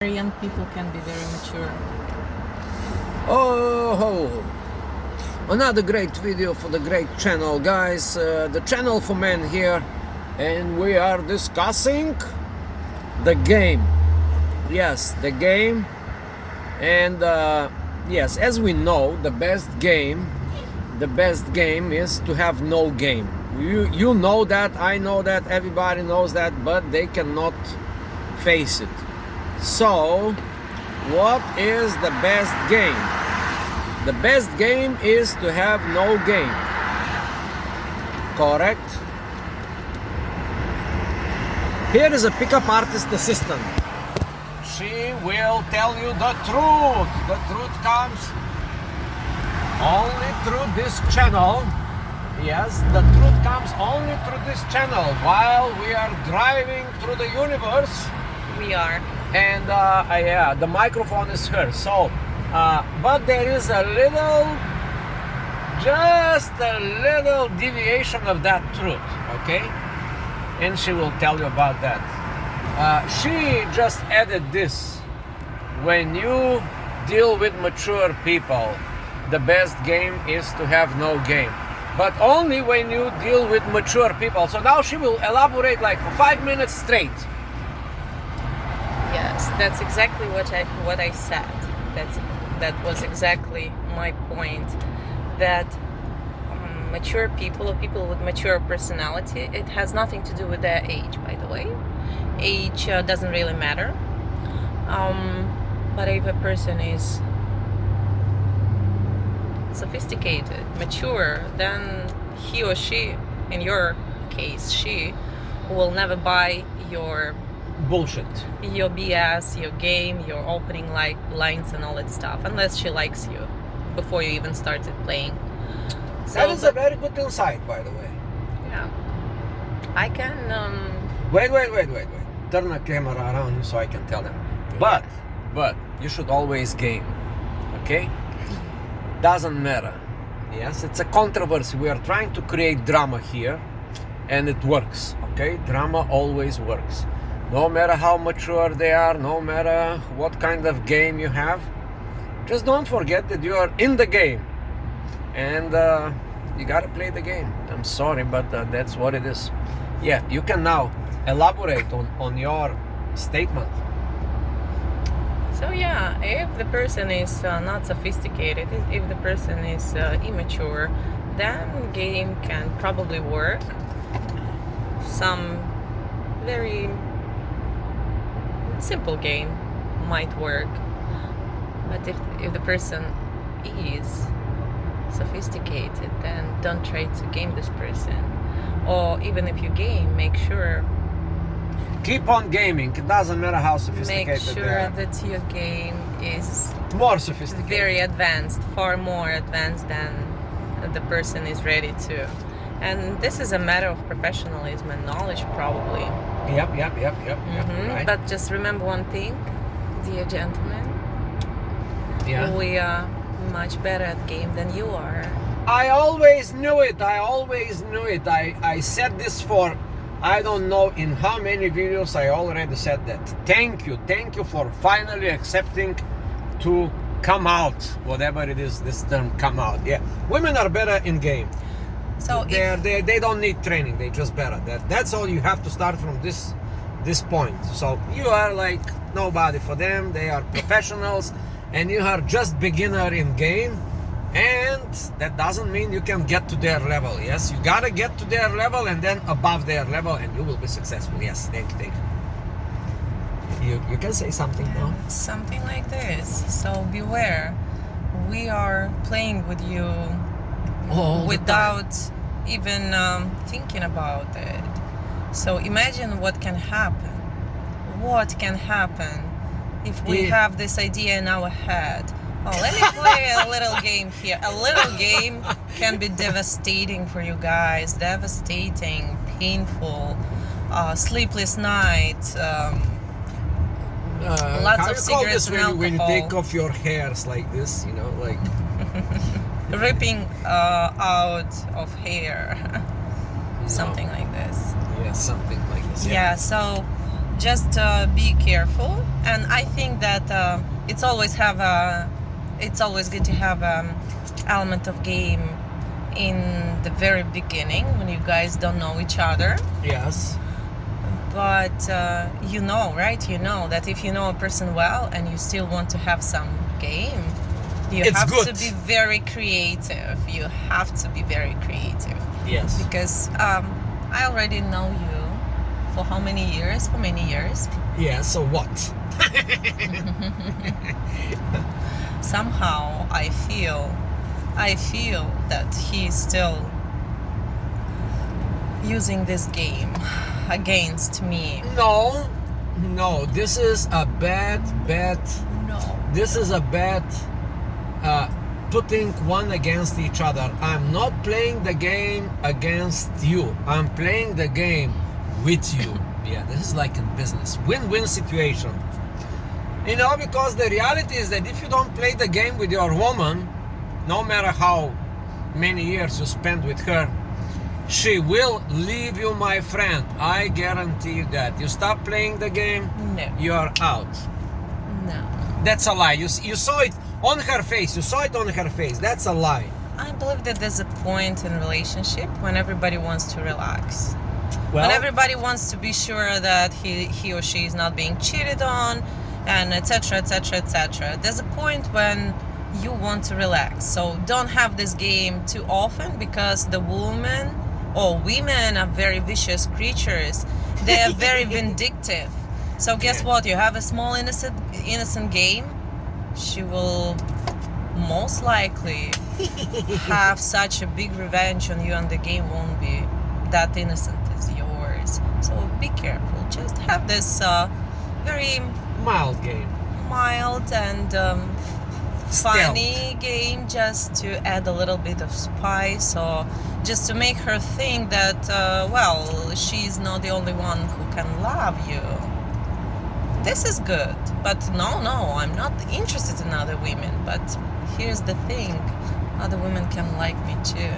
Young people can be very mature. Oh, another great video for the great channel, guys. The channel for men here, and we are discussing the game. Yes, the game. And yes, as we know, the best game is to have no game. You know that, I know that, everybody knows that, but they cannot face it. So, what is the best game? The best game is to have no game. Correct? Here is a pickup artist assistant. She will tell you the truth. The truth comes only through this channel. Yes, the truth comes only through this channel while we are driving through the universe. We are. And yeah, the microphone is her. So, but there is a little, just a little deviation of that truth, okay? And she will tell you about that. She just added this. When you deal with mature people, the best game is to have no game. But only when you deal with mature people. So now she will elaborate like for 5 minutes straight. Yes, that's exactly what I said. That was exactly my point. That mature people, or people with mature personality, it has nothing to do with their age, by the way. Age doesn't really matter. But if a person is sophisticated, mature, then he or she, in your case, she, will never buy your Bullshit. your BS, your game, your opening lines and all that stuff, unless she likes you before you even started playing. That is a very good insight, by the way. Yeah. I can Wait. Turn the camera around so I can tell them. But you should always game. Okay? Doesn't matter. Yes, it's a controversy. We are trying to create drama here, and it works. Okay? Drama always works. No matter how mature they are, no matter what kind of game you have, just don't forget that you are in the game. And you gotta play the game. I'm sorry, but that's what it is. Yeah, you can now elaborate on your statement. So yeah, if the person is not sophisticated, if the person is immature, then game can probably work. Some very simple game might work, but if the person is sophisticated, then don't try to game this person. Or even if you game, make sure Keep on gaming. It doesn't matter how sophisticated make they sure are. that your game is More sophisticated. very advanced, far more advanced than the person is ready to. And this is a matter of professionalism and knowledge, probably. Yep. Right. But just remember one thing, dear gentlemen. Yeah. We are much better at game than you are. I always knew it. I said this for, I don't know in how many videos I already said that. Thank you for finally accepting to come out, whatever it is, this term, come out. Yeah, women are better in game. So they don't need training, they just better. That's all. You have to start from this point. So you are like nobody for them. They are professionals, and you are just beginner in game. And that doesn't mean you can get to their level. Yes, you gotta get to their level and then above their level, and you will be successful. Yes, thank you. You can say something now. something like this. So beware. We are playing with you All the without even thinking about it. So imagine what can happen. What can happen if we have this idea in our head? Oh, let me play a little game here. A little game can be devastating for you guys. Devastating, painful, sleepless night. Lots of cigarettes and alcohol. When you take off your hairs like this, you know, like ripping out of hair. Something like this. Yeah, something like this. Yeah, so just be careful. And I think that it's always good to have element of game in the very beginning when you guys don't know each other. Yes. But you know, right? You know that if you know a person well and you still want to have some game, It's have good. to be very creative. You have to be very creative. Yes. Because I already know you for how many years? For many years. Yeah, so what? Somehow I feel that he's still using this game against me. No, this is a bad No. this is a bad putting one against each other. I'm not playing the game against you. I'm playing the game with you. Yeah, this is like in business. Win-win situation. You know, because the reality is that if you don't play the game with your woman, no matter how many years you spend with her, she will leave you, my friend. I guarantee you that. You stop playing the game, No. you're out. No. That's a lie. You saw it on her face. You saw it on her face. That's a lie. I believe that there's a point in relationship when everybody wants to relax. Well, When everybody wants to be sure that he or she is not being cheated on, and etc., etc., etc. There's a point when you want to relax. So don't have this game too often, because the woman or women are very vicious creatures. They are very vindictive. So guess Yeah. what? You have a small innocent game, she will most likely have such a big revenge on you, and the game won't be that innocent as yours. So be careful. Just have this very mild game. mild and funny game, just to add a little bit of spice, or just to make her think that well, she's not the only one who can love you. This is good. But no, I'm not interested in other women. But here's the thing, other women can like me too.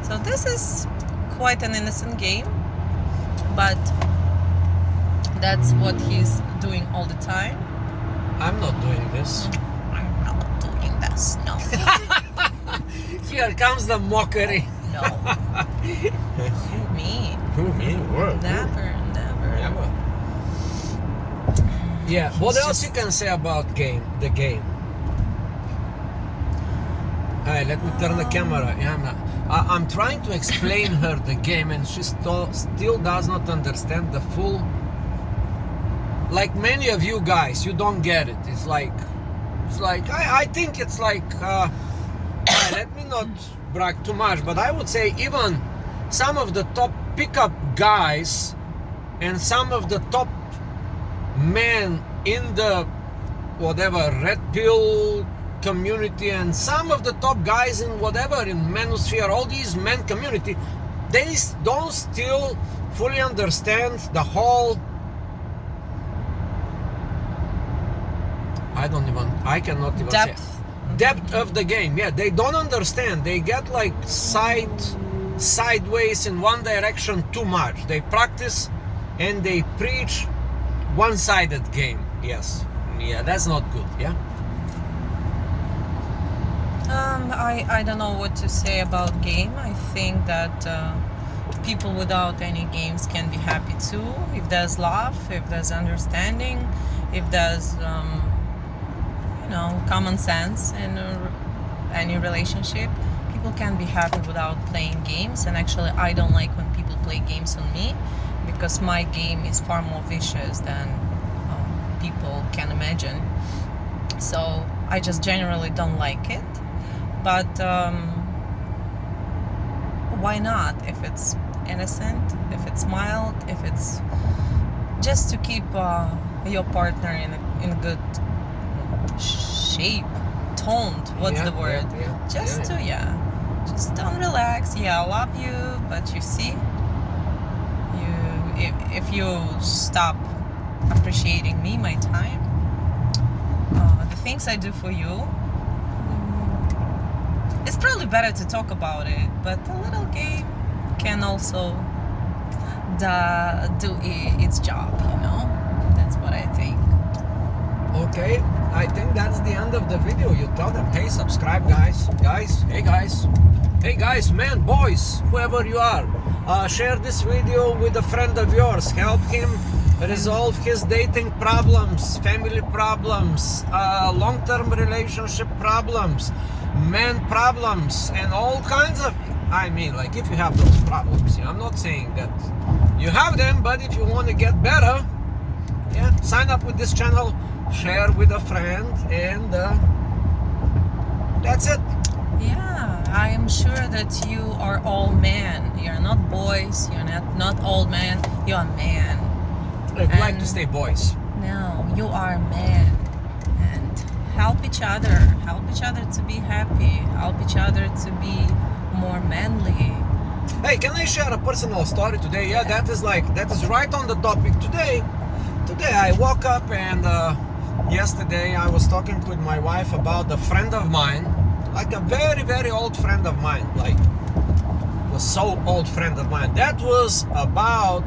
So this is quite an innocent game, but that's what he's doing all the time. I'm not doing this. I'm not doing this. No. Here comes the mockery. No. Me. Me? What? Never. Never. Yeah. What It's else just- you can say about the game? Hey, let me turn the camera. Yeah, I'm trying to explain her the game, and she still does not understand the full. Like many of you guys, you don't get it. It's like I think it's like. Let me not brag too much, but I would say even some of the top pickup guys and some of the top men in the whatever red pill community, and some of the top guys in whatever in manosphere, all these men community, they don't still fully understand the whole. I cannot even say depth of the game. Yeah, they don't understand. They get like sideways in one direction too much. They practice and they preach one-sided game. Yes. Yeah, that's not good. Yeah. I don't know what to say about game. I think that people without any games can be happy too. If there's love, if there's understanding, if there's common sense in any relationship, people can be happy without playing games. And actually, I don't like when people play games on me, because my game is far more vicious than people can imagine. So I just generally don't like it. But why not? If it's innocent, if it's mild, if it's just to keep your partner in good shape, toned. What's the word? Just don't relax. Yeah, I love you, but you see, if you stop appreciating me, my time, the things I do for you, it's probably better to talk about it, but a little game can also do its job, That's what I think. Okay, I think that's the end of the video. You tell them, hey, subscribe, guys. Hey guys, man, boys, whoever you are, share this video with a friend of yours. Help him resolve his dating problems, family problems, long-term relationship problems, man problems, and all kinds of, I mean, like, if you have those problems, I'm not saying that you have them, but if you want to get better, yeah, sign up with this channel, share with a friend, and that's it. Yeah, I am sure that you are all men. You're not boys, you're not old men, you're man. I'd like to stay boys. No, you are men. And help each other to be happy, help each other to be more manly. Hey, can I share a personal story today? Yeah, that is right on the topic. Today I woke up and yesterday I was talking with my wife about a friend of mine, like a very, very old friend of mine, like a so old friend of mine. That was about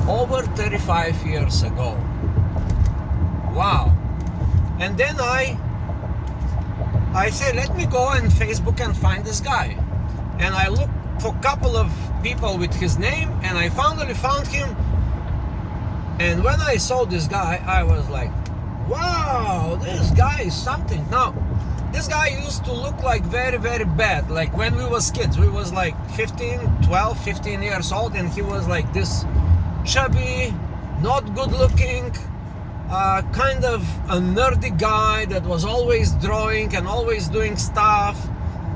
over 35 years ago. Wow. And then I say, let me go on Facebook and find this guy. And I looked for a couple of people with his name, and I finally found him. And when I saw this guy, I was like, wow, this guy is something. Now, this guy used to look like very, very bad. Like when we was kids, we was like 12, 15 years old, and he was like this chubby, not good looking, kind of a nerdy guy that was always drawing and always doing stuff,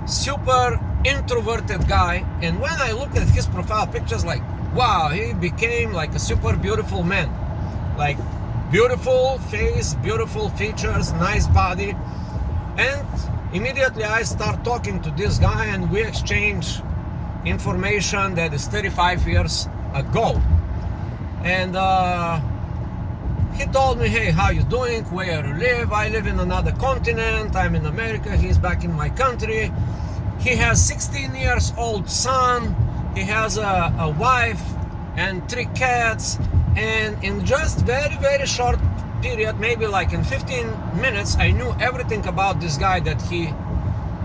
super introverted guy. And when I looked at his profile pictures, like, wow, he became like a super beautiful man, like beautiful face, beautiful features, nice body. And immediately I start talking to this guy, and we exchange information that is 35 years ago. And he told me, hey, how you doing, where you live? I live in another continent, I'm in America, he's back in my country. He has 16 years old son, he has a wife and 3 cats, and in just very, very short period, maybe like in 15 minutes, I knew everything about this guy that he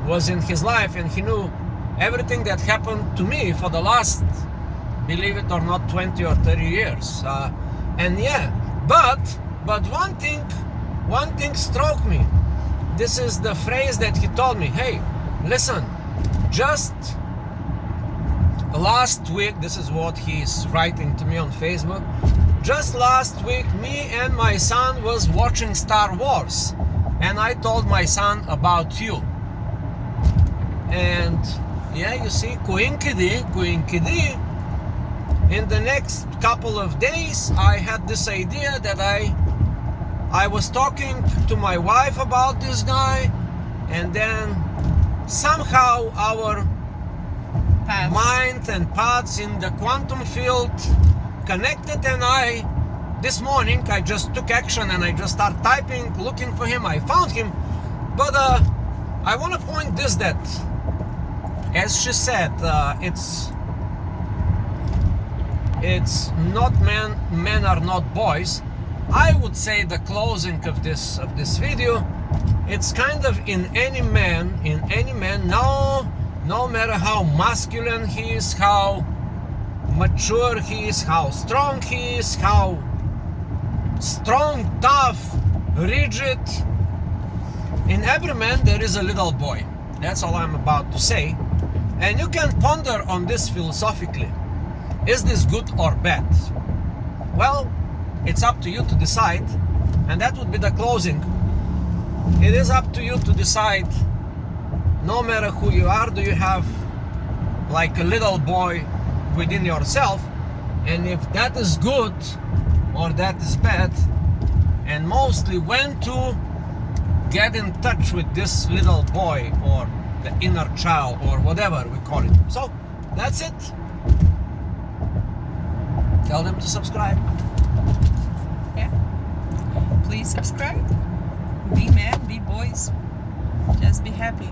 was in his life, and he knew everything that happened to me for the last, believe it or not, 20 or 30 years. And yeah, but one thing struck me. This is the phrase that he told me, hey, listen, just last week, this is what he's writing to me on Facebook, just last week, me and my son was watching Star Wars, and I told my son about you. And yeah, you see, coinkidi, in the next couple of days, I had this idea that I was talking to my wife about this guy, and then somehow our mind and paths in the quantum field connected, and this morning I just took action and I just started typing, looking for him. I found him. But I want to point this, that as she said, it's not men are not boys. I would say the closing of this video, it's kind of in any man, no matter how masculine he is, how mature he is, how strong he is, how strong, tough, rigid, in every man there is a little boy. That's all I'm about to say. And you can ponder on this philosophically. Is this good or bad? Well, it's up to you to decide, and that would be the closing. It is up to you to decide. No matter who you are, do you have like a little boy within yourself? And if that is good or that is bad, and mostly when to get in touch with this little boy or the inner child or whatever we call it. So that's it. Tell them to subscribe. Yeah. Please subscribe. Be men, be boys. Just be happy.